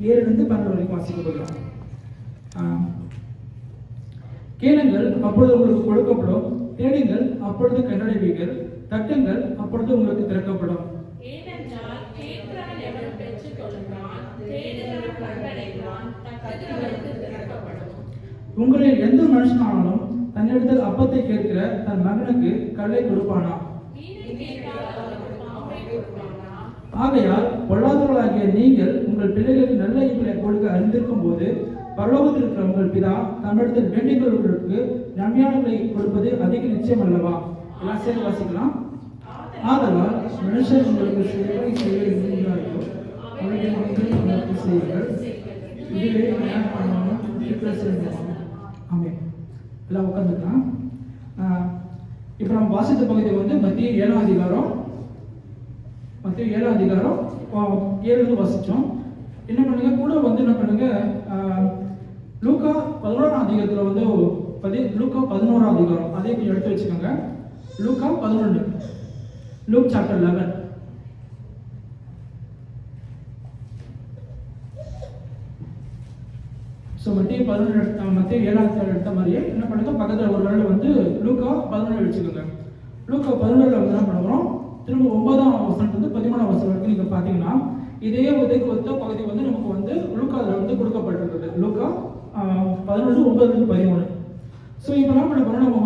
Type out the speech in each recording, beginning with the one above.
7 12 வரைக்கும் வாசிக்க போகிறோம். கேளுங்கள், அப்பொழுது உங்களுக்கு கொடுக்கப்படும். தேடுங்கள், அப்பொழுது கண்டடைவீர்கள். தட்டுங்கள், அப்பொழுது உங்களுக்கு திறக்கப்படும். ஏனென்றால் கேட்கிறவன் எவன் பெற்றுக்கொள்கிறான், தேடுகிறவன் கண்டடைகிறான், தட்டுகிறவனுக்கு திறக்கப்படும். உங்களில் எந்த மனுஷனானாலும் தன்னிடத்தில் அப்பத்தை கேட்கிற தன் மகனுக்கு கல்லை கொடுப்பானா? ஆகையால் பொல்லாதவர்களாகிய நீங்கள் உங்கள் பிள்ளைகளுக்கு நல்ல ஈவுகளை கொடுக்க அறிந்திருக்கும் போது பரலோகத்தில் இருக்கிற உங்கள் பிதா தம்மிடத்தில் வேண்டிக் கொள்வதற்கு நன்மையானவர்களை கொடுப்பது அதிக நிச்சயம் அல்லவா? எல்லாம் சேர்ந்து வாசிக்கலாம். ஆதலால் மனுஷர் உங்களுக்கு சேவை செய்ய விரும்புகிறார்களோ அவர்களை உங்களுக்கு செய்யுங்கள். இதுவே ஆமே. எல்லாம் உட்காந்துக்கலாம். இப்போ நம்ம வாசித்த பகுதி மத்திய 7ஆம் அதிகாரம் 7 வாசித்தோம். என்ன பண்ணுங்க கூட என்ன பண்ணுங்க, லூக்கா 11ஆம் அதிகாரத்தில் லூக்கா 11ஆம் அதிகாரம் அதே கொஞ்சம் எடுத்து வச்சுக்கோங்க. லூக்கா 11, லூக் சாப்டர் 11. ஸோ மத்திய 7ஆம் எடுத்த மாதிரியே என்ன பண்ணுங்க, பக்கத்தில் ஒரு நாள் லூக்கா 11 வச்சுக்கோங்க. லூக்கா 11 என்ன பண்ணுறோம், திரும்ப 9ஆம் வசனத்துலேருந்து 13ஆம் வசனம் வரைக்கும் நீங்கள் பார்த்தீங்கன்னா இதே உதவிக்கு ஒத்த பகுதி நமக்கு லூக்காவில் கொடுக்கப்பட்டிருக்குது. லூக்கா 11 9-13. ஸோ இப்போ என்ன பண்ண போகிறோம், நம்ம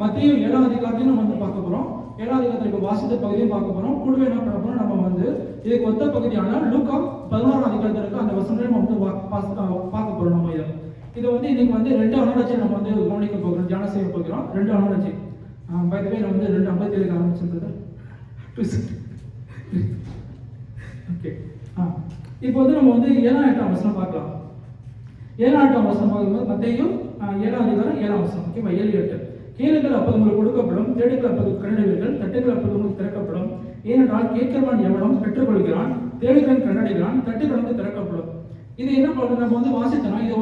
மத்திய 7ஆம் அதிகாரத்தையும் நம்ம பார்க்க போகிறோம். 7ஆம் அதிகாரத்தில் வாசித்த பகுதியும் பார்க்க போகிறோம். கூடவே என்ன பண்ண போகிறோம், நம்ம இதுக்கு ஒத்த பகுதியான லூக்கா 11ஆம் அதிகாரத்தில் இருக்க அந்த வசனத்தையும் நம்ம பார்க்க போகிறோம். நம்ம இதை இன்னைக்கு 2 அனுராட்சியை நம்ம கவனிக்க போகிறோம், தியானம் செய்ய போகிறோம். 2 அனுராட்சி பைதவே நான் 2:57 ஆரம்பிச்சிருந்தது. ஓகே. இப்போ நம்ம 7ஆம் 8ஆம் வசனம் பார்க்கலாம். 7ஆம் 8ஆம் வசனம் பார்க்கும்போது மத்தேயு 7ஆம் அதிகாரம் 7ஆம் வசனம். ஓகேவா? 7-8. கேளுங்கள், அப்போது உங்களுக்கு கொடுக்கப்படும். தேடுங்கள், அப்போது கண்டடைவீர்கள். தட்டுங்கள், அப்போது உங்களுக்கு திறக்கப்படும். ஏனென்றால் கேட்கிறவன் எவனும் பெற்றுக்கொள்கிறான், தேடுகிறவன் கண்டடைகிறான், தட்டுகிறவனுக்கு திறக்கப்படும். இது என்ன பண்ணுறது, நம்ம வாசித்தோம்னா இது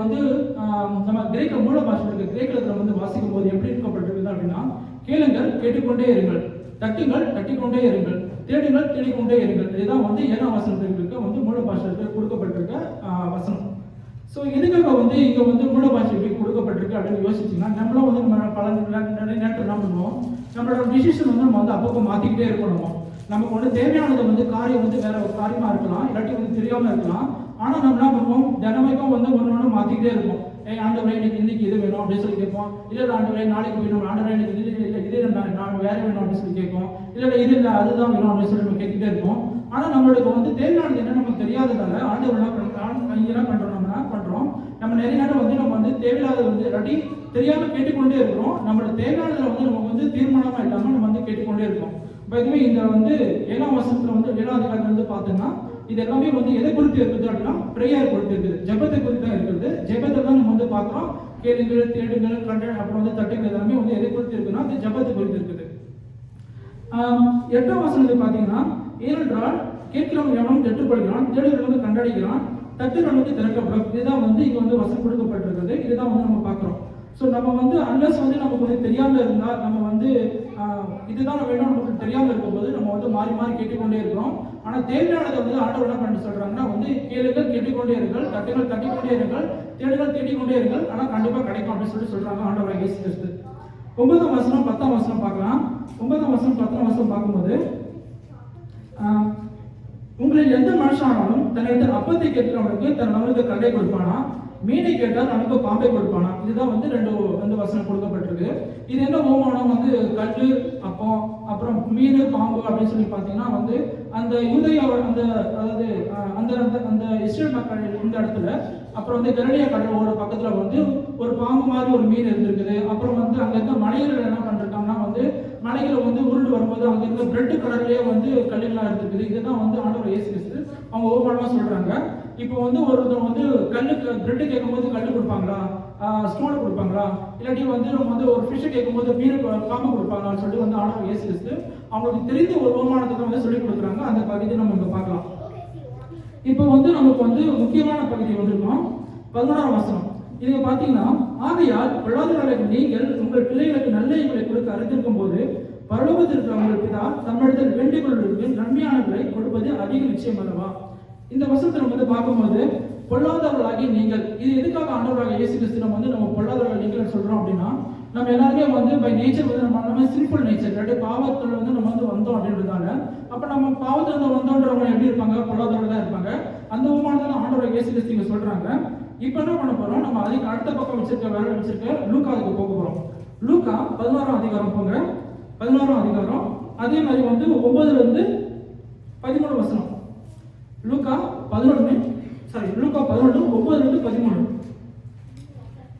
நம்ம கிரேக்க மூல பாஷையில் இருக்கு. கிரேக்கத்தில் வாசிக்கும் போது எப்படி இருக்கப்பட்டிருக்குது அப்படின்னா, கேளுங்கள், கேட்டுக்கொண்டே இருங்கள். தட்டுங்கள், தட்டிக்கொண்டே இருங்கள். தேடுங்கள், தேடிக்கொண்டே இருங்கள். இதுதான் 7ஆம் வசனத்துக்கு இருக்க மூல பாஷைக்கு கொடுக்கப்பட்டிருக்க வசனம். ஸோ இதுக்காக இங்கே மூல பாஷைக்கு கொடுக்கப்பட்டிருக்கு அப்படின்னு யோசிச்சிங்கன்னா நம்மளும் நம்ம நிறைய நேரத்தில் என்ன பண்ணுவோம், நம்மளோட டிசிஷன் நம்ம அப்பப்போ மாற்றிக்கிட்டே இருக்கணும். நமக்கு தேவையானது காரியம் வேற ஒரு காரியமாக இருக்கலாம், இல்லாட்டி தெரியாமல் இருக்கலாம். ஆனால் நம்ம என்ன பண்ணுவோம், தினமைக்கும் ஒன்று மாற்றிக்கிட்டே இருப்போம். ஆண்டவரே இன்னைக்கு இது வேணும் அப்படின்னு சொல்லி கேட்போம். இல்லை ஆண்டவரே நாளைக்கு வேணும், ஆண்டவரே எனக்கு இது நான் வேற வேணும் அப்படின்னு சொல்லி கேட்போம். இல்லை இது இல்லை அதுதான் வேணும் அப்படின்னு சொல்லி நம்ம கேட்டுக்கிட்டே இருப்போம். ஆனால் நம்மளுக்கு தேவையானது என்ன நமக்கு தெரியாததால ஆண்டவர் என்ன பண்ணுறோம், நம்ம நிறைய நேரம் நம்ம தேவையில்லாத இல்லாட்டி தெரியாமல் கேட்டுக்கொண்டே இருக்கிறோம். நம்மளோட தேவையானதில் நம்ம தீர்மானமாக இல்லாமல் நம்ம கேட்டுக்கொண்டே இருக்கோம். இப்போ இதுவே இந்த 7ஆம் வசனத்தில் 7ஆம் அதிகாரத்தில் பார்த்தோம்னா இது எல்லாமே எதை குறித்து இருக்குது அப்படின்னா ப்ரேயர் குறித்து இருக்குது, ஜெபத்தை குறித்து தான் இருக்குது. ஜெபத்தை தான் நம்ம பார்க்குறோம். கேளுங்கள், தேடுங்கள், அப்புறம் தட்டுங்கள் எல்லாமே எதை குறித்து இருக்குன்னா அது ஜெபத்தை குறித்து இருக்குது. 8ஆம் வசனத்தை பார்த்தீங்கன்னா, ஏனென்றால் கேட்கிறவன் எவனும் பெற்றுக்கொள்கிறான், தேடுகிறவனுக்கு கண்டடைகிறான், தட்டுகிறவனுக்கு திறக்கப்படும். இதுதான் இங்கே வசனம் கொடுக்கப்பட்டிருக்கிறது. இதுதான் நம்ம பார்க்குறோம். ஸோ நம்ம அன்லஸ் நமக்கு தெரியாமல் இருந்தால் நம்ம இதுதான் வேணும் நமக்கு தெரியாமல் இருக்கும்போது நம்ம மாறி மாறி கேட்டுக்கொண்டே இருக்கிறோம். ஆனால் தேவையானதை ஆண்டவர் என்ன பண்ண சொல்கிறாங்கன்னா கேளுங்கள், கேட்டுக்கொண்டே இருங்கள், தட்டுகள் தட்டிக்கொண்டே இருங்கள், தேடுகள் தேடிக்கொண்டே இருங்கள், ஆனால் கண்டிப்பாக கிடைக்கும் அப்படின்னு சொல்கிறாங்க ஆண்டவர் இயேசு கிறிஸ்து. 9ஆம் வசனம் 10ஆம் வசனம் பார்க்கலாம். 9ஆம் வசனம் 10ஆம் வசனம் பார்க்கும்போது, உங்களில் எந்த மனுஷனாலும் தன்னிடத்தில் அப்பத்தை கேட்கிறவனுக்கு தன் மகனுக்கு கல்லை கொடுப்பானா, மீனை கேட்டால் நமக்கு பாம்பை கொடுப்பானா. இதுதான் 2 வசனம் கொடுக்கப்பட்டிருக்கு. இது என்ன ஓமானம் கல் அப்பம் அப்புறம் மீன் பாம்பு அப்படின்னு சொல்லி பார்த்தீங்கன்னா அந்த யூதேயா அதாவது அந்த இஸ்ரேல் மக்கள் இந்த இடத்துல அப்புறம் கலிலேயா கடலோட பக்கத்தில் ஒரு பாம்பு மாதிரி ஒரு மீன் இருந்திருக்குது. அப்புறம் அங்கே இருந்த மலைகள் என்ன பண்ணிருக்காங்கன்னா மலைகளை உருண்டு வரும்போது அங்கே இருந்த பிரெட் கலர்லேயே கல்லுகளாக இருந்திருக்குது. இதுதான் ஆண்டவர் இயேசு கிறிஸ்து அவங்க ஓமானமாக சொல்கிறாங்க. இப்போ ஒருத்தர் கல்லுக்கு பிரெட்டு கேட்கும்போது கல் கொடுப்பாங்களா, ஸ்டோன் கொடுப்பாங்களா, இல்லாட்டி நம்ம ஒரு ஃபிஷ்ஷை கேட்கும்போது மீன் பாம்பு கொடுப்பாங்களான்னு சொல்லிட்டு ஆண்டவர் இயேசு கிறிஸ்து அவங்களுக்கு தெரிந்த ஒரு ஓமானத்தை சொல்லிக் கொடுக்குறாங்க. அந்த பகுதியை நம்ம இங்கே பார்க்கலாம். இப்போ நமக்கு முக்கியமான பகுதி இருக்கும் 11ஆம் வசனம். இதை பார்த்தீங்கன்னா, ஆகையால் பொல்லாதவர்களாகிய நீங்கள் உங்கள் பிள்ளைகளுக்கு நல்ல ஈவுகளை கொடுக்க அறிந்திருக்கும் போது பரலோகத்தில் இருக்கிற உங்கள் பிதா தம்மிடத்தில் வேண்டிக் கொள்வதற்கு நன்மையானவர்களை கொடுப்பது அதிக நிச்சயம் அல்லவா? இந்த வசனத்தை நம்ம வந்து பார்க்கும்போது பொல்லாதவர்களாகி நீங்கள், இது எதுக்காக ஆண்டவராக இயேசு கிறிஸ்து நம்ம வந்து நம்ம பொல்லாதவர்கள் நீங்கள் சொல்றோம் அப்படின்னா, நம்ம எல்லாருமே வந்து பை நேச்சர் வந்து நம்ம எல்லாமே சிம்பிள் நேச்சர், இல்லாட்டி பாவத்தில் வந்து நம்ம வந்து வந்தோம் அப்படின்றதால, அப்ப நம்ம பாவத்துல இருந்து வந்தோன்றவங்க எப்படி இருப்பாங்க? பொல்லாதவர்கள் தான் இருப்பாங்க. அந்த உமானதான் ஆண்டவராக இயேசு கிறிஸ்து இங்க சொல்றாங்க. இப்ப என்ன பண்ண போறோம்? நம்ம அதுக்கு அடுத்த பக்கம் வச்சிருக்க வேலை வச்சிருக்க லூக்காவுக்கு போக போறோம். லூக்கா 16ஆம் அதிகாரம் போங்க. 16ஆம் அதிகாரம், அதே மாதிரி வந்து 9ல இருந்து 13 வசனம். லூக்கா 11 9ல இருந்து 13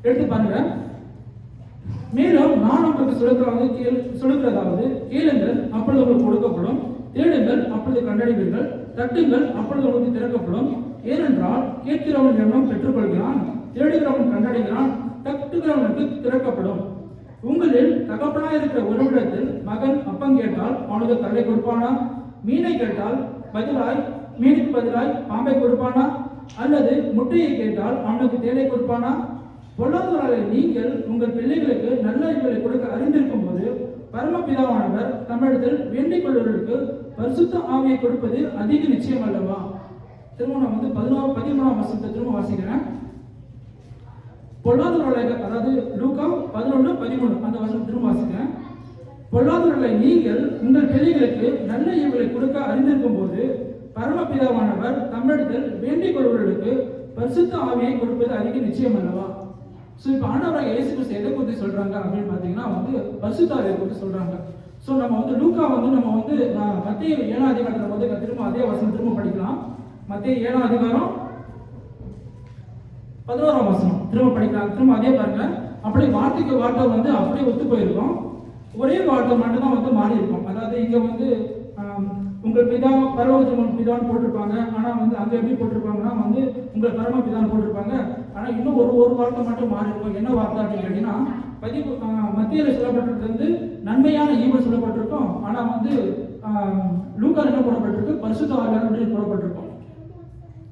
எடுத்து பாருங்க. மேலும் நான் உங்களுக்கு சொல்லுகிறதாவது கேளுங்கள், அப்பொழுது உங்களுக்கு கொடுக்கப்படும், தேடுங்கள், அப்பொழுது கண்டடைவீர்கள், தட்டுங்கள், அப்பொழுது உங்களுக்கு திறக்கப்படும். ஏனென்றால் கேட்கிறவன் எவனும் பெற்றுக்கொள்கிறான், தேடுகிறவன் கண்டடைகிறான், தட்டுகிறவனுக்கு திறக்கப்படும். உங்களில் தகப்பனாய் இருக்கிற ஒருவிடத்தில் மகன் அப்பம் கேட்டால் அவனுக்கு கல்லை கொடுப்பானா? மீனை கேட்டால் மீனுக்கு பதிலாய் பாம்பை கொடுப்பானா? அல்லது முட்டையை கேட்டால் அவனுக்கு தேலை கொடுப்பானா? பொல்லாதவர்களாகிய நீங்கள் உங்கள் பிள்ளைகளுக்கு நல்ல ஈவுகளை கொடுக்க அறிந்திருக்கும் போது பரமபிதாவானவர் தமிழத்தில் வேண்டிக் கொள்வதற்கு பரிசுத்த ஆவியை கொடுப்பது அதிக நிச்சயம் அல்லவா? திரும்ப நான் வந்து 13ஆம் வசனத்தை திரும்ப வாசிக்கிறேன். பொல்லாதவர்களாக, அதாவது லூக்கா 11:13 அந்த வசனம் திரும்ப வாசிக்கிறேன். பொல்லாதவர்களை நீங்கள் உங்கள் பிள்ளைகளுக்கு நல்ல ஈவுகளை கொடுக்க அறிந்திருக்கும் போது பரமபிதாவானவர் தமிழத்தில் வேண்டிக் கொள்வதற்கு பரிசுத்த ஆவியை கொடுப்பது அதிக நிச்சயம் அல்லவா? ஸோ இப்போ ஆண்டவராக இயேசு கிறிஸ்து எதை குறித்து சொல்றாங்க அப்படின்னு பார்த்தீங்கன்னா வந்து பரிசுத்த ஆவியை குறித்து சொல்றாங்க. ஸோ நம்ம வந்து லூக்கா வந்து நம்ம வந்து மத்தேயு 7ஆம் அதிகாரத்தில் வந்து திரும்ப அதே வசனம் திரும்ப படிக்கலாம். மத்தேயு 7ஆம் அதிகாரம் 11ஆம் வசனம் திரும்ப படிக்கலாம். திரும்ப அதே பாருங்க. அப்படியே வார்த்தைக்கு வார்த்தை வந்து அப்படியே ஒத்து போயிருக்கும். ஒரே வார்த்தை மட்டும் தான் வந்து மாறி இருக்கும். அதாவது இங்க வந்து உங்கள் பிதா பரலோகத்தில் பிதான்னு போட்டிருப்பாங்க. ஆனா வந்து அங்க எப்படி போட்டிருப்பாங்கன்னா வந்து உங்கள் பரம பிதான்னு போட்டிருப்பாங்க. ஆனா இன்னும் ஒரு வார்த்தை மட்டும் மாறி இருக்கும். என்ன வார்த்தை அப்படின்னு கேட்டீங்கன்னா, மத்தியில சொல்லப்பட்டிருக்கு வந்து நன்மையான ஈவல் சொல்லப்பட்டிருக்கும். ஆனா வந்து லூக்கால என்ன போடப்பட்டிருக்கு? பரிசுத்த ஆவியானவர் அப்படின்னு போடப்பட்டிருக்கும்.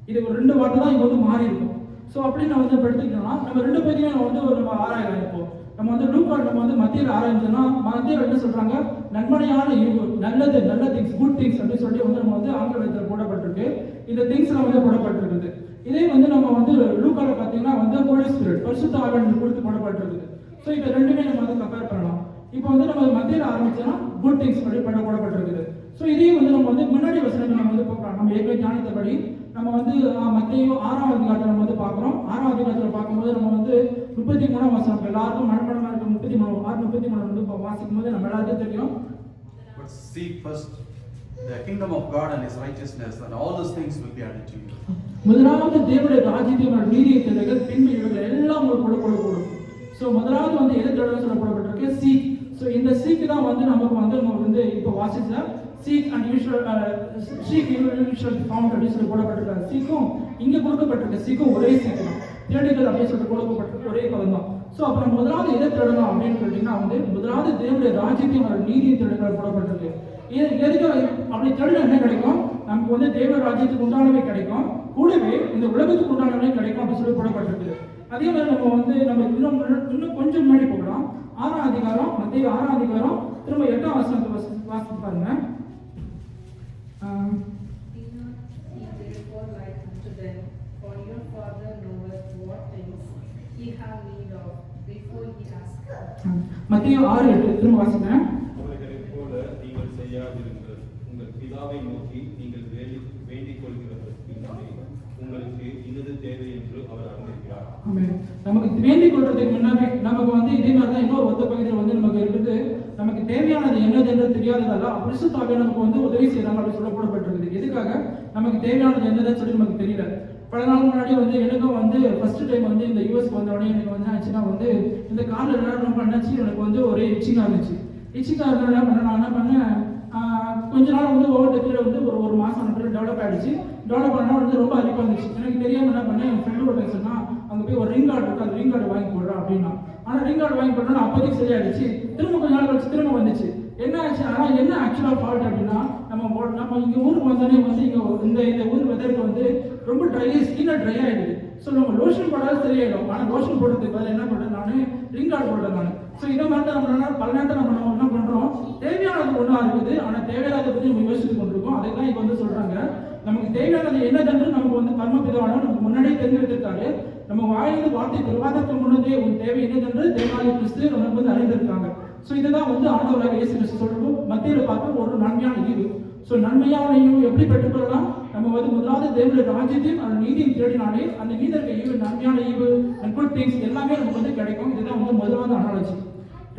இது ஒரு 2 வார்த்தை தான் இங்க வந்து மாறி இருக்கும். ஸோ அப்படின்னு நம்ம வந்து எடுத்துக்கிட்டோம்னா நம்ம 2 பேரையும் நம்ம ஆராயலாம். இப்போ நம்ம வந்து லூக்கா நம்ம வந்து மத்தியில் ஆராய்ச்சோம்னா மத்தியில் என்ன சொல்றாங்க? நன்மையான ஈவு, நல்லது, நல்ல திங்ஸ், குட் திங்ஸ் அப்படின்னு சொல்லி வந்து நம்ம வந்து ஆங்கிலத்தில் போடப்பட்டிருக்கு. இந்த திங்ஸ்ல வந்து போடப்பட்டிருக்குது. இதே வந்து நம்ம வந்து லூக்கால பார்த்தீங்கன்னா வந்து ஹோலி ஸ்பிரிட், பரிசுத்த ஆவியானவர் குறித்து போடப்பட்டிருக்குது. ஸோ இப்போ ரெண்டுமே நம்ம வந்து கம்பேர் பண்ணலாம். இப்போ வந்து நம்ம மத்தியில் ஆரம்பிச்சோம்னா குட் திங்ஸ் அப்படி போடப்பட்டிருக்குது. ஸோ இதையும் வந்து நம்ம வந்து முன்னாடி வசனங்கள் நம்ம வந்து பார்க்கலாம். நம்ம ஏற்கனவே ஞானத்தபடி நம்ம வந்து மத்தேயு 6ஆம் அதிகாரத்தில் நம்ம வந்து பார்க்குறோம். 6ஆம் அதிகாரத்தில் பார்க்கும்போது நம்ம வந்து 33ஆம் வசனம் எல்லாருக்கும் மனப்பாடமா இருக்கு. 6:33 வந்து வாசிக்கும் போது நம்ம எல்லாருக்கும் தெரியும். But seek first the kingdom of God and his righteousness, and all those things will be added to you. முதலாவது தேவனுடைய ராஜ்யத்தையும் நீதியை தேடுங்கள், பின்பு இவைகள் எல்லாம் உங்களுக்கு கொடுக்கப்படும். ஸோ முதலாவது வந்து எது தேடுன்னு சொல்லப்பட்டிருக்கு? சீக். ஸோ இந்த சீக்கு தான் வந்து நமக்கு வந்து இப்போ வாசிச்ச சீக் அண்ட் யூஷுவல் ஃபவுண்ட் அப்படின்னு சொல்லி போடப்பட்டிருக்காங்க. சீக்கும் இங்கே கொடுக்கப்பட்டிருக்க சீக்கும் ஒரே சீக்கு தான். தேடுகள் அப்படின்னு சொல்லிட்டு கொடுக்கப்பட்டிருக்க ஒரே பதம் தான். ஸோ அப்புறம் முதலாவது எதை தேடணும் அப்படின்னு கேட்டீங்கன்னா வந்து முதலாவது தேவனுடைய ராஜ்யத்தையும் ஒரு நீதியை தேடுகள் போடப்பட்டிருக்கு. எதுக்கு அப்படி தேடுனா என்ன கிடைக்கும்? நமக்கு வந்து தேவ ராஜ்யத்துக்கு உண்டானவே கிடைக்கும், கூடவே இந்த உலகத்துக்கு உண்டானவே கிடைக்கும் அப்படின்னு சொல்லி போடப்பட்டிருக்கு. அதே மாதிரி நம்ம வந்து நம்ம இன்னும் கொஞ்சம் முன்னாடி போகலாம். 6ஆம் அதிகாரம், மத்தேயு 6ஆம் அதிகாரம் திரும்ப 8ஆம் வசனத்தை வாசித்து பாருங்க. மத்தேயு 6:8 திரும்ப வாசிக்கிறேன். அவர்களைப் போல நீங்கள் செய்யாதிருங்கள். உங்கள் பிதாவை நோக்கி நீங்கள் வேண்டிக் கொள்கிறதற்கு உங்களுக்கு இன்னது தேவை என்று அவர் அறிந்திருக்கிறார். ஆமென். நமக்கு வேண்டிக் கொள்றதுக்கு முன்னாடி நமக்கு வந்து இதே மாதிரி தான் இன்னொரு ஒத்த பகுதியில் வந்து நமக்கு இருக்குது. நமக்கு தேவையானது என்னது என்று தெரியாததால பரிசுத்த ஆவியானவர் நமக்கு வந்து உதவி செய்யறாங்க அப்படின்னு சொல்ல போடப்பட்டிருக்குது. எதுக்காக? நமக்கு தேவையானது என்னதுன்னு சொல்லி நமக்கு தெரியல. பல நாள் முன்னாடி வந்து எனக்கும் வந்து ஃபர்ஸ்ட் டைம் வந்து இந்த யூஎஸ்க்கு வந்த உடனே எனக்கு வந்து ஆச்சுன்னா வந்து இந்த காலில் ரொம்ப என்னாச்சு, எனக்கு வந்து ஒரே இச்சிங்காக இருந்துச்சு. இச்சிங்காக இருந்தால் என்ன பண்ணேன், நான் என்ன பண்ணேன், கொஞ்ச நாள் வந்து ஓவர் டெக்கில் வந்து ஒரு மாதம் டெவலப் ஆகிடுச்சு. டெவலப் ஆனால் வந்து ரொம்ப அரிப்பாக இருந்துச்சு. எனக்கு தெரியாமல் என்ன பண்ணேன், என் ஃப்ரெண்டு ஒரு சொன்னா அங்கே போய் ஒரு ரிங் கார்டு இருக்கு, அந்த ரிங் கார்டு வாங்கி போடுறா அப்படின்னா. ஆனால் ரிங் கார்டு வாங்கி போட்டோன்னா அப்போதைக்கு சரியாயிடுச்சு. திரும்ப கொஞ்ச நாள் கழிச்சு திரும்ப வந்துச்சு. என்ன ஆச்சு? ஆனால் என்ன ஆக்சுவலாக ஃபால்ட் அப்படின்னா நம்ம இங்கே ஊருக்கு வந்தோடனே வந்து இங்கே இந்த ஊர் வெதருக்கு வந்து ரொம்ப ஸ்கின்னாக ட்ரை ஆகிடுது. ஸோ நம்ம லோஷன் போடாலும் சரியாயிடும். ஆனால் லோஷன் போடுறதுக்கு பதில் என்ன பண்ணுறேன், நான் ரிங் கார்டு போடுறேன் நான். ஸோ இதை மாதிரி தான் நம்ம பல நேரத்தில் நம்ம என்ன பண்ணுறோம், தேவையானது ஒன்றா இருக்குது, ஆனால் தேவையானதை பற்றி நம்ம யோசித்து கொண்டிருக்கோம். அதை தான் இப்போ வந்து சொல்கிறாங்க, நமக்கு தேவையானது என்னதென்று பரமபிதாவானவர் நமக்கு முன்னாடியே தெரிஞ்சு வைத்திருக்காரு. நம்ம வாயிலிருந்து வார்த்தை பெறுவதற்கு முன்னதே உன் தேவை என்னதென்று தேவனாகிய கிறிஸ்து நமக்கு வந்து அறிந்திருக்காங்க. ஸோ இதுதான் வந்து ஆண்டவராக இயேசு கிறிஸ்து சொல்றோம். மத்தியில பார்க்க ஒரு நன்மையான ஈவு. ஸோ நன்மையான ஈவு எப்படி பெற்றுக்கொள்ளலாம்? நம்ம வந்து முதலாவது தேவனுடைய ராஜ்யத்தையும் அந்த நீதியும் தேடினாலே அந்த நீதற்கு ஈவு, நன்மையான ஈவு, குட் திங்ஸ் எல்லாமே நமக்கு வந்து கிடைக்கும். இதுதான் வந்து முதலாவது அனாலஜி.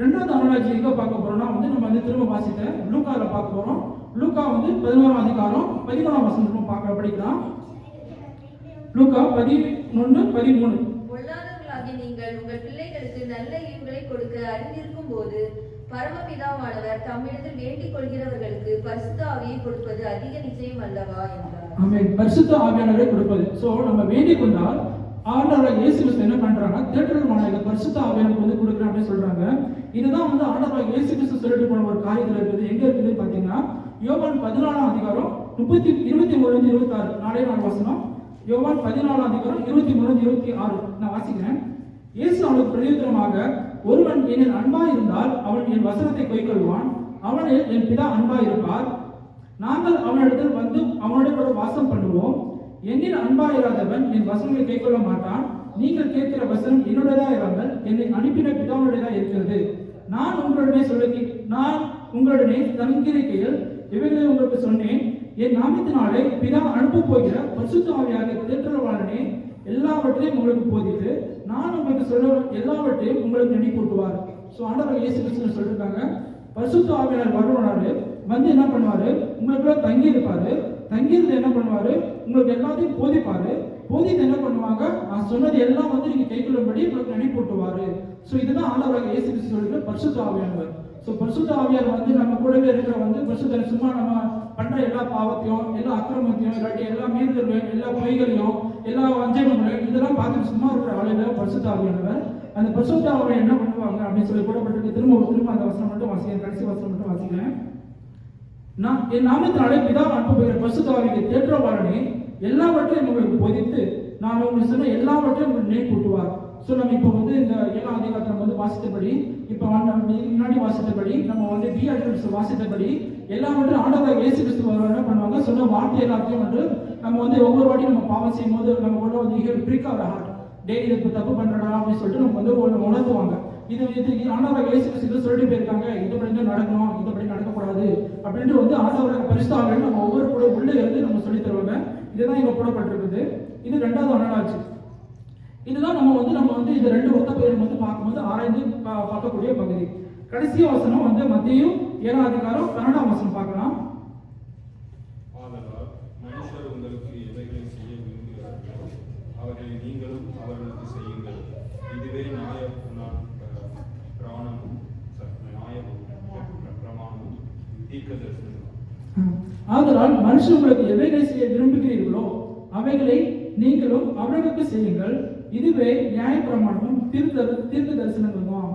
ரெண்டாவது அனாலஜி எங்க பார்க்க போறோம்னா வந்து நம்ம வந்து திரும்ப வாசித்த லூக்கால பார்க்க போறோம். லூக்கா வந்து 11ஆம் அதிகாரம் 13ஆம் வசனம் படிக்கலாம். லூக்கா 11:13. பொல்லாதவர்களாகிய நீங்கள் உங்கள் பிள்ளைகளுக்கு நல்ல ஈவுகளை கொடுக்க அறிந்திருக்கும் போது பரமபிதாவானவர் தம்மிடத்தில் வேண்டிக் கொள்கிறவர்களுக்கு பரிசுத்த ஆவியை கொடுப்பது அதிக நிச்சயம் அல்லவா என்றார். ஆமென். பரிசுத்த ஆவியானவரை கொடுப்பது. சோ நம்ம வேண்டிக் கொண்டால் ஆண்டவராகிய இயேசு கிறிஸ்து என்ன பண்றாங்க? தேற்றல்வானாக பரிசுத்த ஆவியானவரை வந்து கொடுக்குறேன் அப்படின்னு சொல்றாங்க. இதுதான் வந்து ஆண்டவராகிய இயேசு கிறிஸ்து சொல்லிட்டு போன ஒரு காரியத்துல இருக்குது. எங்க இருக்குதுன்னு பாத்தீங்கன்னா யோவான் 14ஆம் அதிகாரம் 23-26 நாளே நாள் வசனம். யோவான் 14ஆம் அதிகாரம் 23-26 நான் வாசிக்கிறேன். இயேசு அவனுக்கு பிரதியுத்தரமாக, ஒருவன் என்னில் அன்பாய் இருந்தால் அவன் என் வசனத்தை கைக்கொள்வான், அவனில் என் பிதா அன்பாய் இருப்பார், நாங்கள் அவனிடத்தில் வந்து அவனோட கூட வாசம் பண்ணுவோம். என்னில் அன்பாயிராதவன் என் வசனங்களை கைக்கொள்ள மாட்டான். நீங்கள் கேட்கிற வசனம் என்னுடையதா இராமல் என்னை அனுப்பின பிதாவுடையதா இருக்கிறது. நான் உங்களுடனே தங்கியிருக்கையில் இவைகளை உங்களுக்கு சொன்னேன். என் நாமத்தினாலே பிதா அனுப்ப போகிற பரிசுத்த ஆவியாக தேற்றல்வாளனே எல்லாவற்றையும் உங்களுக்கு போதித்து நான் உங்களுக்கு சொல்ல எல்லாவற்றையும் உங்களுக்கு நினைப்பூட்டுவார். ஸோ ஆண்டவர் இயேசு கிறிஸ்து சொல்லியிருக்காங்க, பரிசுத்த ஆவியானவர் வருவாரு, வந்து என்ன பண்ணுவாரு? உங்களுக்குள்ள தங்கி இருப்பாரு. தங்கியிருந்து என்ன பண்ணுவாரு? உங்களுக்கு எல்லாத்தையும் போதிப்பாரு. போதித்து என்ன பண்ணுவாங்க? நான் சொன்னது எல்லாம் வந்து நீங்க கைக்கொள்ளும்படி உங்களுக்கு நினைப்பூட்டுவாரு. ஸோ இதுதான் ஆண்டவராக இயேசு கிறிஸ்து சொல்லியிருக்கிற பரிசுத்த ஆவியானவர். ஸோ பரிசுத்த ஆவியார் வந்து நம்ம கூடவே இருக்கிற வந்து பரிசுத்த சும்மா நம்ம பண்ற எல்லா பாவத்தையும், எல்லா அக்கிரமத்தையும், இல்லாட்டி எல்லா மீறுதலையும், எல்லா பொய்களையும், எல்லா வஞ்சகங்களையும் இதெல்லாம் பார்த்துட்டு சும்மா இருக்கிற ஆளுநர் பரிசுத்த ஆவியானவர். அந்த பரிசுத்த ஆவியை என்ன பண்ணுவாங்க அப்படின்னு சொல்லி கூடப்பட்டிருக்கு. திரும்ப அந்த வசனம் மட்டும் வாசிக்கிறேன், கடைசி வசனம் மட்டும் வாசிக்கிறேன். நான் என் நாமத்தினாலே பிதா அனுப்புகிற பரிசுத்த ஆவியை தேற்றவாளனே எல்லாவற்றையும் உங்களுக்கு போதித்து நான் உங்களுக்கு சொன்ன எல்லாவற்றையும் உங்களுக்கு நினைப்பூட்டுவார். ஸோ நம்ம இப்போ வந்து இந்த 7ஆம் அதிகாரத்தில் வந்து வாசித்தபடி, இப்போ முன்னாடி வாசித்தபடி, நம்ம வந்து வாசித்தபடி எல்லாவற்றையும் ஆண்டவராக இயேசு கிறிஸ்து என்ன பண்ணுவாங்க? சொன்ன வார்த்தை எல்லாத்தையும் வந்து நம்ம வந்து ஒவ்வொரு வாட்டியும் நம்ம பாவம் செய்யும் போது நம்ம கூட வந்து பிரிக் அவர் ஹார்ட் டெய்லி இப்போ தப்பு பண்றடா அப்படின்னு சொல்லிட்டு நம்ம வந்து உணர்த்துவாங்க. இது ஆண்டவராக இயேசு கிறிஸ்து சொல்லிட்டு போயிருக்காங்க, இதுபடி தான் நடக்கணும், இதுபடி நடக்கக்கூடாது அப்படின்ட்டு வந்து ஆண்டவராக பரிசுத்த நம்ம ஒவ்வொரு கூட உள்ளே இருந்து நம்ம சொல்லி தருவாங்க. இதுதான் இங்க போடப்பட்டிருக்குது. இது 2வது அனாலஜி. இதுதான் நம்ம வந்து இந்த ரெண்டு ஒத்த பெயரும் வந்து பார்க்கும்போது ஆராய்ந்து பார்க்கக்கூடிய பகுதி. கடைசி வசனம் வந்து மத்தேயு 7ஆம் அதிகாரம் 12ஆம் வசனம் பார்க்கலாம். ஆதலால் மனுஷர் உங்களுக்கு எவைகளை செய்ய விரும்புகிறார்களோ அவர்களை நீங்களும் அவர்களுக்கு செய்யுங்கள். இதுவே பிரமாணமும் தீர்க்கதரிசனமும். ஆதலால் மனுஷர் உங்களுக்கு எவைகளை செய்ய விரும்புகிறீர்களோ அவைகளை நீங்களும் அவர்களுக்கு செய்யுங்கள். இதுவே நியாயப்பிரமாணமும் தீர்க்க தரிசனங்களும்.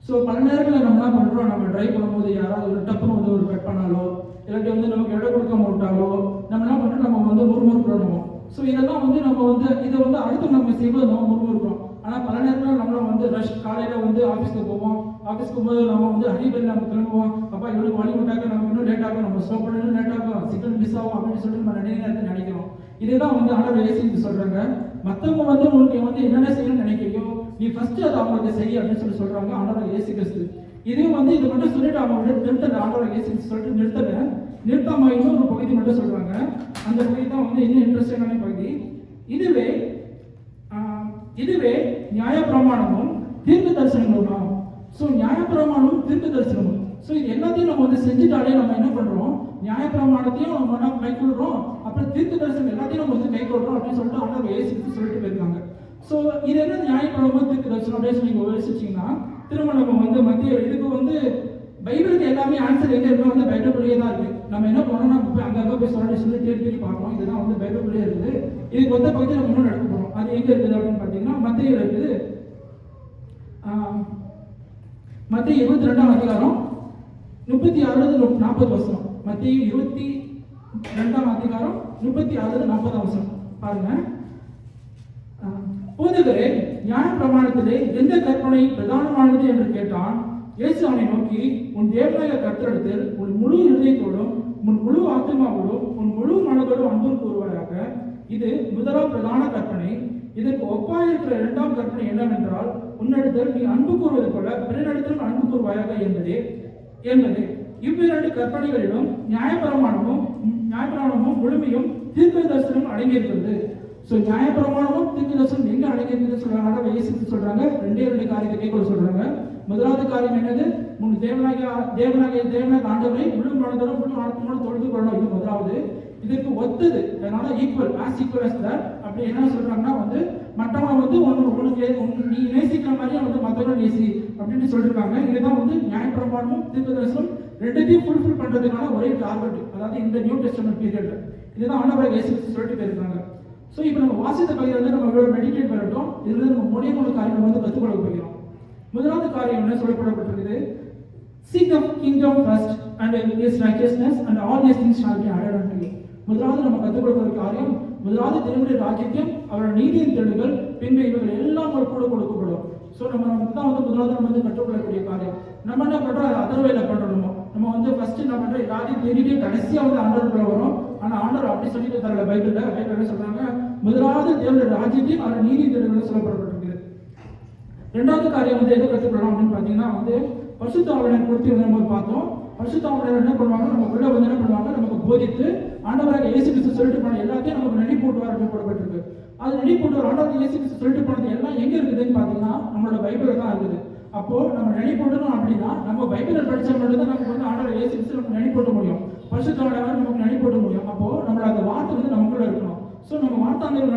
ஸோ பல நேரங்களில் நம்ம என்ன பண்ணுறோம்? நம்ம ட்ரைவ் பண்ணும்போது யாராவது ஒரு டப்புன்னு வந்து ஒரு கட் பண்ணாலோ இல்லாட்டி வந்து நமக்கு இடம் கொடுக்க மாட்டாலோ நம்ம என்ன பண்ணுறோம்? நம்ம வந்து முறுமுறுக்கிறோம். ஸோ இதெல்லாம் வந்து நம்ம வந்து இதை வந்து அடுத்து நம்ம செய்வது நம்ம முறுமுறுக்கிறோம். ஆனால் பல நேரத்தில் நம்மளாம் வந்து ரஷ் காலையில் வந்து ஆஃபீஸ்க்கு போவோம். ஆஃபீஸ்க்கு போகும்போது நம்ம வந்து ஹரிபரி நம்ம கிளம்புவோம். அப்பா இவ்வளோ வழி விட்டாக்க நமக்கு இன்னும் லேட்டாகும், நம்ம ஸ்டோ பண்ணணும், லேட்டாகும், சிக்னல் மிஸ் ஆகும் அப்படின்னு சொல்லிட்டு நம்ம நிறைய நேரத்தை நினைக்கிறோம். இதுதான் வந்து ஆண்டவர் இயேசு சொல்றாங்க, மற்றவங்க வந்து உங்களுக்கு வந்து என்னென்ன செய்யணும்னு நினைக்கிறியோ நீ ஃபர்ஸ்ட் அதை அவங்களுக்கு செய்ய அப்படின்னு சொல்றாங்க ஆண்டவர் இயேசு கிறிஸ்து. இதையும் வந்து இது மட்டும் சொல்லிட்டு அவங்க வந்து நிறுத்தல. ஆண்டவர் இயேசு கிறிஸ்து சொல்லிட்டு நிறுத்தாம இன்னொரு பகுதி மட்டும் சொல்றாங்க. அந்த பகுதி தான் வந்து இன்னும் இன்ட்ரெஸ்டிங்கான பகுதி. இதுவே நியாயப்பிரமாணமும் தீர்க்க தரிசனங்களும். ஸோ நியாயப்பிரமாணமும் தீர்க்க தரிசனமும். ஸோ இது எல்லாத்தையும் நம்ம வந்து செஞ்சுட்டாலே நம்ம என்ன பண்றோம்? நியாயப்பிரமாணத்தையும் நம்ம கை கொள்றோம், அப்புறம் தீர்க்க தரிசனம் எல்லாத்தையும் நம்ம வந்து கை கொள்றோம் அப்படின்னு சொல்லிட்டு ஆண்டவர் இயேசு கிறிஸ்து சொல்லிட்டு போயிருக்காங்க. ஸோ இது என்ன நியாயப்பிரமாணம் தீர்க்க தரிசனம் அப்படின்னு நீங்க யோசிச்சீங்கன்னா திரும்ப நம்ம வந்து மத்திய இதுக்கு வந்து பைபிளுக்கு எல்லாமே ஆன்சர் எங்க இருக்கோ வந்து பைபிளுக்குள்ளேயே தான் இருக்கு. நம்ம என்ன பண்ணோம்னா போய் அங்கங்கே போய் சொல்லி தேடி பார்க்கணும். இதுதான் வந்து பைபிளுக்குள்ளேயே இருக்குது. இதுக்கு ஒத்த பகுதி நம்ம இன்னும் நடக்க போறோம். அது எங்க இருக்குது அப்படின்னு பார்த்தீங்கன்னா மத்தியில் இருக்குது. மத்திய 22ஆம் அதிகாரம் 36-40 வசனம். மத்திய 22ஆம் அதிகாரம் 36-40 வசனம் பாருங்க. போதகரே, நியாயப்பிரமாணத்திலே எந்த கற்பனை பிரதானமானது என்று கேட்டான். இயேசு அவனை நோக்கி, உன் தேவனாகிய கர்த்தரிடத்தில் உன் முழு இருதயத்தோடும் உன் முழு ஆத்மாவோடும் உன் முழு மனதோடும் அன்பு கூறுவாயாக. இது முதலாம் பிரதான கற்பனை. இதற்கு ஒப்பாயிருக்கிற இரண்டாம் கற்பனை என்னவென்றால், உன்னிடத்தில் நீ அன்பு கூறுவது போல பிறனிடத்திலும் அன்பு கூறுவாயாக என்பதே. இவ்விரண்டு கற்பனைகளிலும் நியாயப்பிரமாணமும் முழுமையும் தீர்க்க தரிசனமும் அடங்கியிருக்கிறது. ஸோ நியாயப்பிரமாணமும் தீர்க்க தரிசனம் எங்க அடங்கியிருக்குது சொல்றாங்க, இயேசு சொல்றாங்க. ரெண்டே காரியத்தை கேட்க சொல்றாங்க. முதலாவது காரியம் என்னது? முன் தேவனாக ஆண்டவரை முழு மனதோடும் முழு ஆத்மாவோடு தொழுது கொள்ளணும். இது முதலாவது. இதுக்கு ஒத்தது, அதனால ஈக்குவல் as that. அப்படி என்ன சொல்றாங்கன்னா வந்து மற்றவங்க வந்து உனக்கு நீ நேசிக்கிற மாதிரியே வந்து மற்றவங்க நேசி அப்படின்னு சொல்லிருக்காங்க. இதுதான் வந்து நியாயப்பிரமாணமும் தீர்க்க தரிசனம் ரெண்டுத்தையும் ஃபுல்ஃபில் பண்றதுக்கான ஒரே டார்கெட். அதாவது இந்த நியூ டெஸ்டமென்ட் பீரியட்ல இதுதான் ஆண்டவர் இயேசு சொல்லிட்டு போயிருக்காங்க. ஸோ இப்போ நம்ம வாசித்த பகுதியில் வந்து நம்ம மெடிடேட் பண்ணிட்டோம். இதுல நம்ம மூணு காரியங்கள் வந்து கற்றுக்கொள்ள போகிறோம். முதலாவது காரியம் என்ன சொல்லப்பட்டிருக்குது? Seek the kingdom first and his righteousness and all these things shall be added unto you. முதலாவது நம்ம கற்றுக்கொள்கிற காரியம், முதலாவது தேவனுடைய ராஜ்யத்தையும் அவரோட நீதியின் தேடுதல், பின்பு இவர்கள் எல்லாம் கூட கொடுக்கப்படும். ஸோ நம்ம தான் வந்து முதலாவது நம்ம வந்து கற்றுக்கொள்ளக்கூடிய காரியம். நம்ம என்ன பண்றோம்? அதர்வையில் பண்றோம். நம்ம வந்து ஃபர்ஸ்ட் என்ன பண்றோம்? எல்லாத்தையும் தேடிட்டு கடைசியா வந்து ஆண்டவருக்குள்ள வரும். ஆனா ஆண்டவர் அப்படி சொல்லிட்டு தரல. பைபிள்ல சொல்றாங்க, முதலாவது தேவனுடைய ராஜ்யத்தையும் அவரோட நீதியின் தேடுதல் சொல்லப்பட்டிருக்கு. ரெண்டாவது காரியம் வந்து எதை கற்றுக்கொள்ளலாம் அப்படின்னு பார்த்தீங்கன்னா வந்து பரிசுத்த ஆவியானவரை குறித்து நம்ம பார்த்தோம். பரிசுத்த ஆவியானவர் என்ன பண்ணுவாங்க? நம்ம உள்ள வந்து என்ன பண்ணுவாங்க? நமக்கு போதித்து ஆண்டவராக இயேசு கிறிஸ்து சொல்லிட்டு போன எல்லாத்தையும் நமக்கு நினைப்பூட்டுவார் அப்படின்னு போடப்பட்டிருக்கு. அது நினைப்பூட்டுவார். ஆண்டவர் இயேசு கிறிஸ்து சொல்லிட்டு போனது எல்லாம் எங்க இருக்குதுன்னு பார்த்தீங்கன்னா நம்மளோட பைபிள்ல தான் இருக்குது. அப்போ நம்ம நினைப்பூட்டணும் அப்படின்னா நம்ம பைபிளை படிச்சா மட்டும் தான் நமக்கு வந்து ஆண்டவர் இயேசு கிறிஸ்து நமக்கு நினைப்பூட்ட முடியும். பரிசுத்த ஆவியானவர் நமக்கு நினைப்பூட்ட முடியும். அப்போ நம்மளோட அந்த வார்த்தை வந்து நமக்குள்ள இருக்கணும். ஸோ நம்ம வார்த்தாந்தர்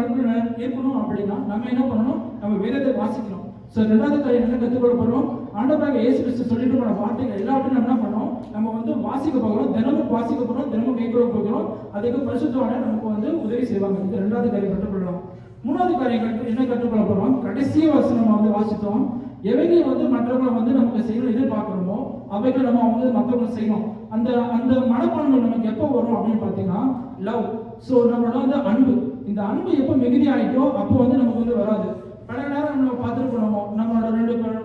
இருக்கணும் அப்படின்னா நம்ம என்ன பண்ணணும்? நம்ம வேதத்தை வாசிக்கணும். ஸோ ரெண்டாவது காரியம் என்ன கற்றுக்கொள்ள போகிறோம்? ஆண்டவராக இயேசு கிறிஸ்து சொல்லிட்டு போன வார்த்தைகள் எல்லாத்தையும் நம்ம என்ன பண்ணோம்? நம்ம வந்து வாசிக்க போகிறோம். தினமும் வாசிக்க போகிறோம், தினமும் கேட்க போகிறோம். அதுக்கு பரிசுத்தவான நமக்கு வந்து உதவி செய்வாங்க. இது ரெண்டாவது காரியம் கற்றுக்கொள்ளலாம். மூணாவது காரியம் என்ன கற்றுக்கொள்ள போகிறோம்? கடைசிய வருஷம் நம்ம வந்து வாசித்தோம். எவைகள் வந்து மற்றவங்களை வந்து நமக்கு செய்யணும் எதிர்பார்க்கணுமோ அவைகள் நம்ம வந்து மற்றவங்க செய்யணும். அந்த அந்த மனப்பான்மை நமக்கு எப்போ வரும் அப்படின்னு பார்த்தீங்கன்னா லவ். ஸோ நம்மளோட வந்து அன்பு, இந்த அன்பு எப்போ மிகுதி ஆகிட்டோ அப்போ வந்து நமக்கு வந்து வராது. பல நேரம் நம்ம பார்த்துருக்கோம், நம்மளோட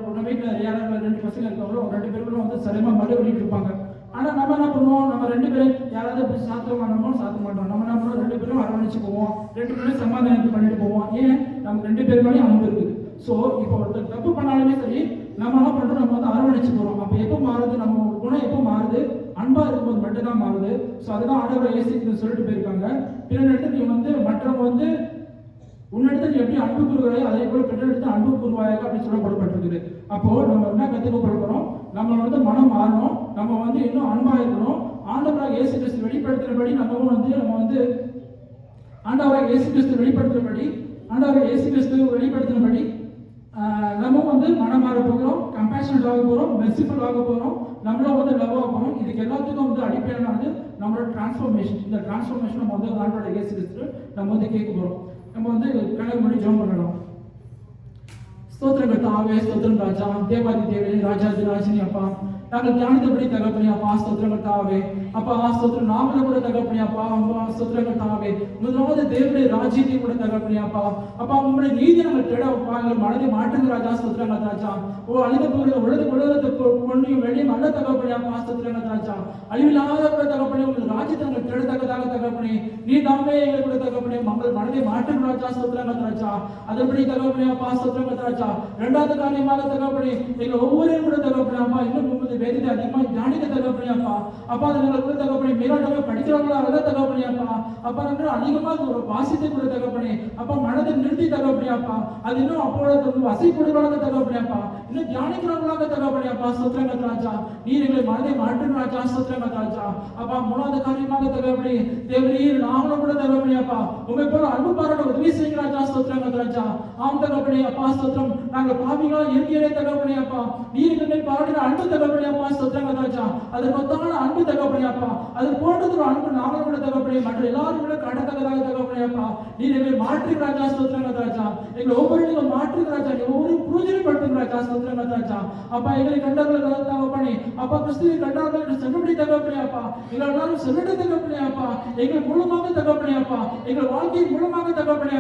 நம்ம வீட்டில் யாராவது ரெண்டு பசங்க இருக்காங்களோ ரெண்டு பேருக்கும் வந்து சரிமா மழை ஓடிட்டு இருப்பாங்க. ஆனால் நம்ம என்ன பண்ணுவோம்? நம்ம ரெண்டு பேரும் யாராவது சாத்த மாட்டோம். நம்ம என்ன பண்ணுவோம்? ரெண்டு பேரும் அரவணைச்சு போவோம், ரெண்டு பேரும் சமாதானத்தை பண்ணிட்டு போவோம். ஏன்? நம்ம ரெண்டு பேர் மேலேயும் அன்பு இருக்குது. ஸோ இப்போ ஒருத்தர் தப்பு பண்ணாலுமே சரி நம்ம என்ன பண்ணுறோம்? நம்ம வந்து அரவணைச்சு போகிறோம். அப்போ எப்போ மாறுது? நம்ம குணம் எப்போ மாறுது? அன்பா இருக்கும்போது மட்டும்தான் மாறுது. ஸோ அதுதான் ஆண்டவர் இயேசு சொல்லிட்டு போயிருக்காங்க. பிறனிடத்தில் நீ வந்து மற்றவங்க வந்து உன்னிடத்தில் நீ எப்படி அன்பு கூறுகிறாயோ அதே போல பிறனிடத்தில் அன்பு கூறுவாயாக அப்படின்னு சொல்லப்படப்பட்டிருக்குது. அப்போ நம்ம என்ன கற்றுக்கப்பட போகிறோம்? நம்ம வந்து மனம் மாறணும், நம்ம வந்து இன்னும் அன்பா இருக்கணும். ஆண்டவராக இயேசு கிறிஸ்து வெளிப்படுத்தினபடி நம்ம வந்து ஆண்டவராக இயேசு கிறிஸ்து வெளிப்படுத்தினபடி நம்ம வந்து மனம் மாற போகிறோம், கம்பேஷனட் ஆக போகிறோம், மெர்சிஃபுல் ஆக போகிறோம், நம்மளும் வந்து லவ் ஆக போகிறோம். இதுக்கு எல்லாத்துக்கும் வந்து அடிப்படையானது நம்மளோட டிரான்ஸ்ஃபர்மேஷன். இந்த டிரான்ஸ்ஃபர்மேஷன் நம்ம வந்து ஆண்டவராக இயேசு கிறிஸ்து நம்ம வந்து கேட்க போகிறோம். நம்ம வந்து கணக்கு மணி ஜெபம் பண்ணலாம். ஸ்தோத்திரம் கர்த்தாவே, ஸ்தோத்திரம் ராஜா, தேவாதி தேவனே, ராஜாதி ராஜினி அப்பா, நாங்கள் தியானத்தபடி தகப்பனே அப்பா, ஸ்தோத்திரம் கர்த்தாவே அப்பா, ஸ்தோத்திரம் நாமளை கூட தகப்பனே அப்பா, ஸ்தோத்திரம் கர்த்தாவே முதலாவது தேவனுடைய ராஜ்யத்தை கூட தகப்பனே அப்பா, உங்களுடைய நீதி நாங்கள் தேட அப்பா, எங்கள் மனதை மாற்றுங்க ராஜா, ஸ்தோத்திரம் ராஜா. அழித போகிற உலகத்தை கொண்டையும் வெளியும் நல்ல தகப்பனே அப்பா, ஸ்தோத்திரம் ராஜா. அழிவில்லாத கூட தகப்பனே உங்கள் ராஜ்யத்தை நாங்கள் தேடத்தக்கதாக தகப்பனே நீ தாமே எங்களை கூட தகப்பனே மங்கள் மனதை மாற்றுங்க ராஜா, ஸ்தோத்திரம் ராஜா. அதன்படி தகப்பனே அப்பா, ஸ்தோத்திரம் ராஜா. இரண்டாவது காரியமாக தகப்பனே எங்கள் ஒவ்வொருவரும் கூட தகப்பனே அப்பா இன்னும் உங்களுடைய வேதத்தை அதிகமாக தியானிக்க தகப்பனே அப்பா அதை நாங்கள் கூட தகப்பனே மேலாட்டமாக படிக்கிறவங்களாக தகப்பனே அப்பா நாங்கள் அதிகமாக ஒரு வாசித்தை கூட தகப்பனே மனதை நிறுத்தி தகப்பனே அது இன்னும் அப்போது வசைப்படுவதாக தகப்பனே இன்னும் தியானிக்கிறவங்களாக தகப்பனே ஸ்தோத்திரம் ராஜா. நீர் எங்களை மனதை மாற்றும் ராஜா, ஸ்தோத்திரம் ராஜா. மூணாவது காரியமாக தகப்பனே தேவரீர் நாங்களும் கூட தகப்பனே உங்களை போல அன்பு பாராட்ட உதவி செய்யுங்க ராஜா, ஸ்தோத்திரம் ராஜா. ஆம் தகப்பனே ஸ்தோத்திரம். நாங்கள் பாவிகளா இருக்கிறே தகப்பனே நீர் எங்களை பாராட்டின அன்பு தகப்பனே ஸ்தோத்திரம் ராஜா. அதற்கு ஒத்தான அன்பு தகப்பனே அது போன்றது ஒரு அன்பு நாங்களும் கூட தகப்பனே மற்ற எல்லாரும் கூட காட்டத்தக்கதாக தகப்பனே நீர் எங்களை மாற்றுங்க ராஜா, ஸ்தோத்திரம் ராஜா. எங்களை ஒவ்வொரு மாற்றுங்க ராஜா, ஒவ்வொரு புரோஜனப்படுத்துங்க ராஜா, ஸ்தோத்திரம் ராஜா. எங்களை கண்டவர்கள் தகப்பனே கிறிஸ்துவை கண்டார்கள் என்று சொன்னபடி தகப்பனே எங்களை எல்லாரும் சொல்லிட்டு தகப்பனே எங்கள் மூலமாக தகப்பனே எங்கள் வாழ்க்கையின் மூலமாக தகப்பனே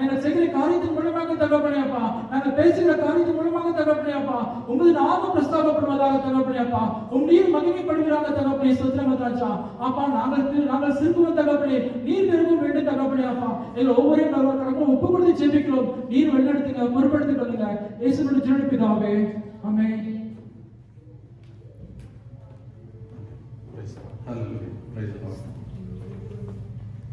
எங்கள் செய்கிற காரியத்தின் மூலமாக மூலமாக தகப்பனே அப்பா, நாங்கள் பேசுகிற காரியத்தின் மூலமாக தகப்பனே அப்பா, உமது நாமம் பிரஸ்தாபப்படுவதாக தகப்பனே அப்பா, நீர் மகிமைப்படுகிறாங்க தகப்பனே. ஸ்தோத்திரம் ராஜா. அப்பா நாங்கள் சிறுக்குவோம் தகப்பனே, நீர் பெருகும் வேண்டும் தகப்பனே அப்பா. எங்கள் ஒவ்வொரு கடவுளும் ஒப்பு கொடுத்து ஜெபிக்கிறோம். நீர் வழிநடத்துங்க, பொறுப்படுத்திக் கொள்ளுங்க. இயேசுவின் ஜீவனுள்ள பிதாவே, ஆமென். Hallelujah. Praise the Lord.